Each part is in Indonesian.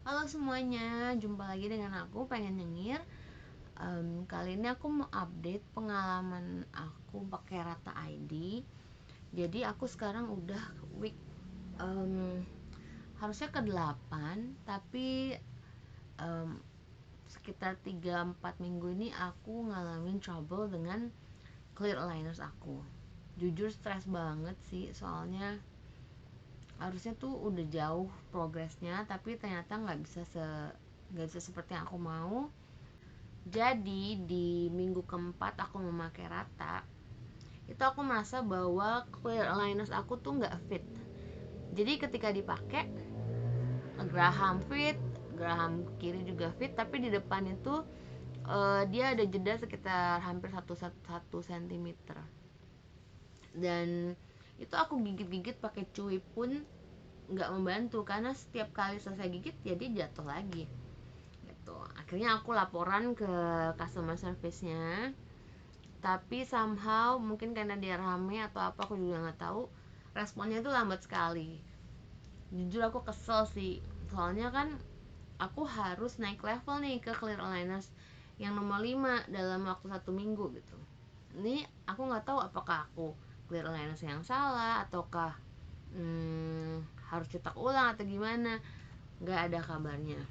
Halo semuanya, jumpa lagi dengan aku Pengen Nyengir. Kali ini aku mau update pengalaman aku pakai Rata ID. Jadi aku sekarang udah week harusnya ke-8, tapi sekitar 3-4 minggu ini aku ngalamin trouble dengan clear aligners aku. Jujur stres banget sih, soalnya harusnya tuh udah jauh progresnya, tapi ternyata nggak bisa seperti yang aku mau. Jadi di minggu keempat aku memakai Rata, itu aku merasa bahwa clear aligners aku tuh nggak fit. Jadi ketika dipakai, geraham fit, geraham kiri juga fit, tapi di depan itu dia ada jeda sekitar hampir 1 cm. Dan itu aku gigit-gigit pakai cuy pun nggak membantu, karena setiap kali selesai gigit ya dia jatuh lagi gitu. Akhirnya aku laporan ke customer service-nya, tapi somehow mungkin karena dia rame atau apa aku juga nggak tahu, responnya itu lambat sekali. Jujur aku kesel sih, soalnya kan aku harus naik level nih ke clear aligners yang nomor 5 dalam waktu 1 minggu gitu. Ini aku nggak tahu apakah aku clear aligners yang salah ataukah harus cetak ulang atau gimana, nggak ada kabarnya.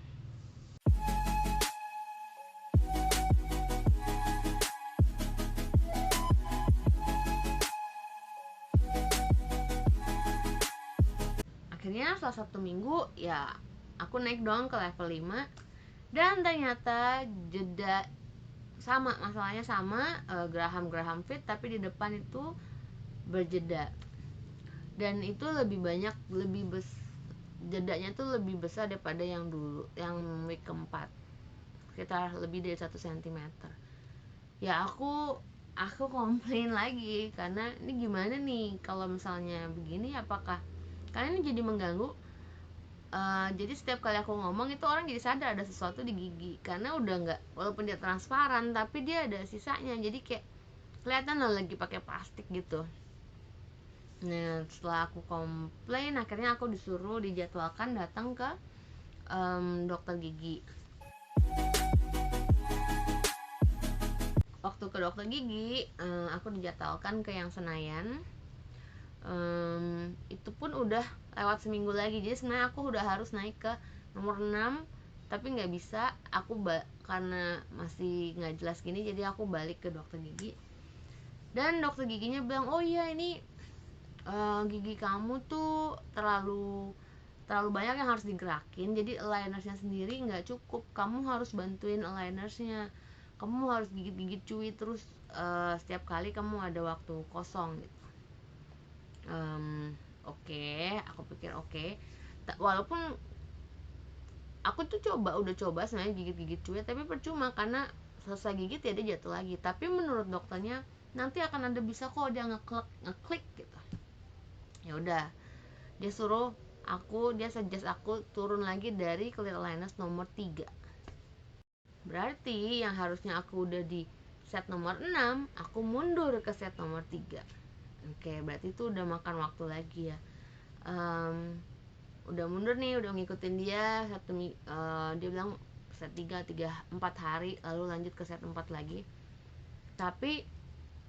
Akhirnya setelah 1 minggu ya aku naik dong ke level 5, dan ternyata jeda sama, masalahnya sama, geraham fit tapi di depan itu berjeda, dan itu lebih banyak, jedanya tuh lebih besar daripada yang dulu, yang week keempat, sekitar lebih dari 1 cm. Ya aku komplain lagi, karena ini gimana nih kalau misalnya begini, apakah karena ini jadi mengganggu. Jadi setiap kali aku ngomong itu orang jadi sadar ada sesuatu di gigi, karena udah nggak, walaupun dia transparan tapi dia ada sisanya, jadi kayak kelihatan lah lagi pakai plastik gitu. Nah, setelah aku komplain, akhirnya aku disuruh dijadwalkan datang ke dokter gigi. Waktu ke dokter gigi, aku dijadwalkan ke yang Senayan. Itu pun udah lewat seminggu lagi, jadi sebenarnya aku udah harus naik ke nomor 6, tapi nggak bisa. Karena masih nggak jelas gini, jadi aku balik ke dokter gigi, dan dokter giginya bilang, oh iya ini gigi kamu tuh terlalu banyak yang harus digerakin, jadi alinersnya sendiri nggak cukup, kamu harus bantuin alinersnya, kamu harus gigit-gigit cuy terus setiap kali kamu ada waktu kosong gitu. Oke, aku pikir oke. Walaupun aku tuh udah coba sebenarnya gigit-gigit cuy, tapi percuma, karena selesai gigit ya dia jatuh lagi. Tapi menurut dokternya nanti akan ada bisa kok dia ngeklik gitu. Ya udah, dia suggest aku turun lagi dari clear aligners nomor 3. Berarti yang harusnya aku udah di set nomor 6, aku mundur ke set nomor 3. Oke, berarti itu udah makan waktu lagi ya. Udah mundur nih, udah ngikutin dia dia bilang set 4 hari, lalu lanjut ke set 4 lagi, tapi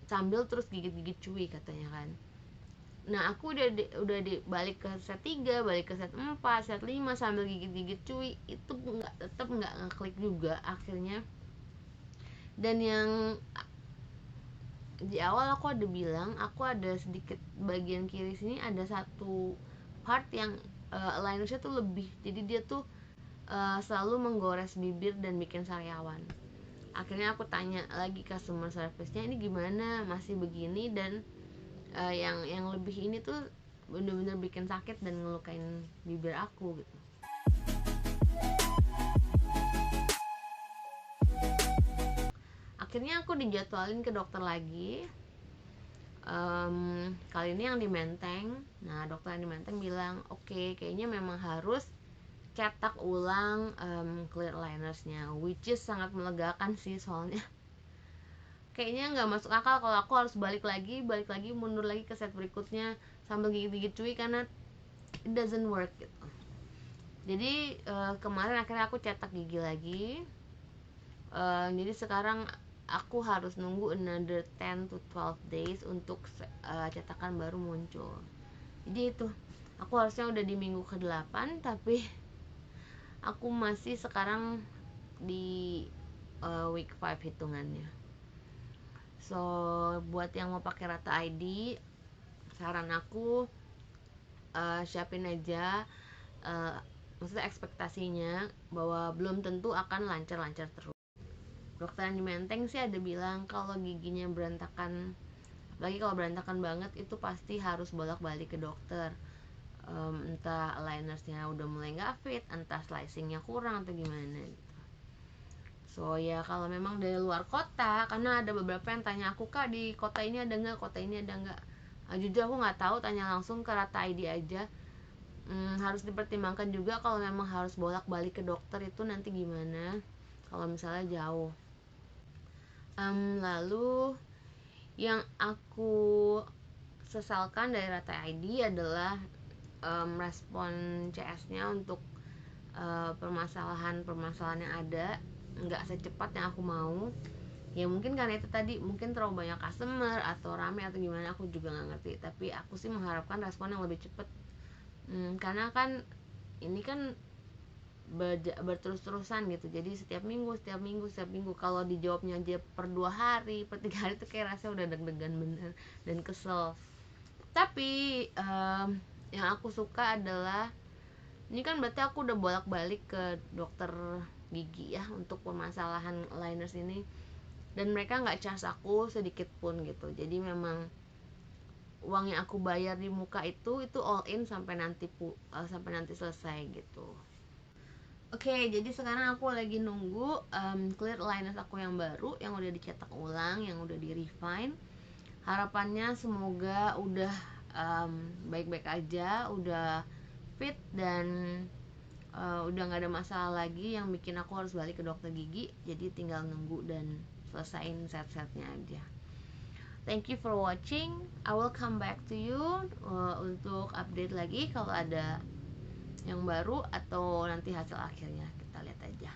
sambil terus gigit-gigit cuy katanya kan. Nah, aku udah balik ke set 3, balik ke set 4, set 5 sambil gigit-gigit cuy, itu tetap nggak ngeklik juga akhirnya. Dan yang di awal aku ada bilang, aku ada sedikit bagian kiri sini ada satu part yang linersnya tuh lebih, jadi dia tuh selalu menggores bibir dan bikin sariawan. Akhirnya aku tanya lagi customer service-nya, ini gimana, masih begini, dan yang lebih ini tuh bener-bener bikin sakit dan ngelukain bibir aku gitu. Akhirnya aku dijadwalin ke dokter lagi, kali ini yang di Menteng. Nah, dokter yang di Menteng bilang oke, kayaknya memang harus cetak ulang clear linersnya, which is sangat melegakan sih, soalnya kayaknya nggak masuk akal kalau aku harus balik lagi mundur lagi ke set berikutnya sambil gigit-gigit cuy, karena it doesn't work gitu. Jadi kemarin akhirnya aku cetak gigi lagi. Jadi sekarang aku harus nunggu another 10 to 12 days untuk cetakan baru muncul. Jadi itu, aku harusnya udah di minggu ke-8, tapi aku masih sekarang di week 5 hitungannya. So buat yang mau pakai Rata ID, saran aku siapin aja, maksudnya ekspektasinya bahwa belum tentu akan lancar-lancar terus. Dokter yang di Menteng sih ada bilang kalau giginya berantakan, lagi kalau berantakan banget itu pasti harus bolak-balik ke dokter. Entah alinersnya udah mulai nggak fit, entah slicingnya kurang atau gimana gitu. So ya kalau memang dari luar kota, karena ada beberapa yang tanya aku, Kak di kota ini ada nggak, kota ini ada nggak. Jujur aku nggak tahu, tanya langsung ke Rata ID aja. Harus dipertimbangkan juga kalau memang harus bolak-balik ke dokter itu nanti gimana kalau misalnya jauh. Lalu yang aku sesalkan dari Rata ID adalah respon CS-nya untuk permasalahan-permasalahan yang ada nggak secepat yang aku mau. Ya mungkin karena itu tadi, mungkin terlalu banyak customer atau rame atau gimana, aku juga nggak ngerti. Tapi aku sih mengharapkan respon yang lebih cepat. Karena kan ini kan berterus-terusan gitu, jadi setiap minggu kalau dijawabnya aja per 2 hari, per 3 hari itu kayak rasanya udah deg-degan bener dan kesel. Tapi yang aku suka adalah ini kan berarti aku udah bolak-balik ke dokter gigi ya untuk permasalahan liners ini, dan mereka nggak charge aku sedikit pun gitu. Jadi memang uang yang aku bayar di muka itu all in sampai nanti selesai gitu. Oke, jadi sekarang aku lagi nunggu clear liners aku yang baru, yang udah dicetak ulang, yang udah di refine. Harapannya semoga udah baik-baik aja, udah fit dan udah nggak ada masalah lagi yang bikin aku harus balik ke dokter gigi. Jadi tinggal nunggu dan selesain set-setnya aja. Thank you for watching. I will come back to you untuk update lagi kalau ada yang baru atau nanti hasil akhirnya, kita lihat aja.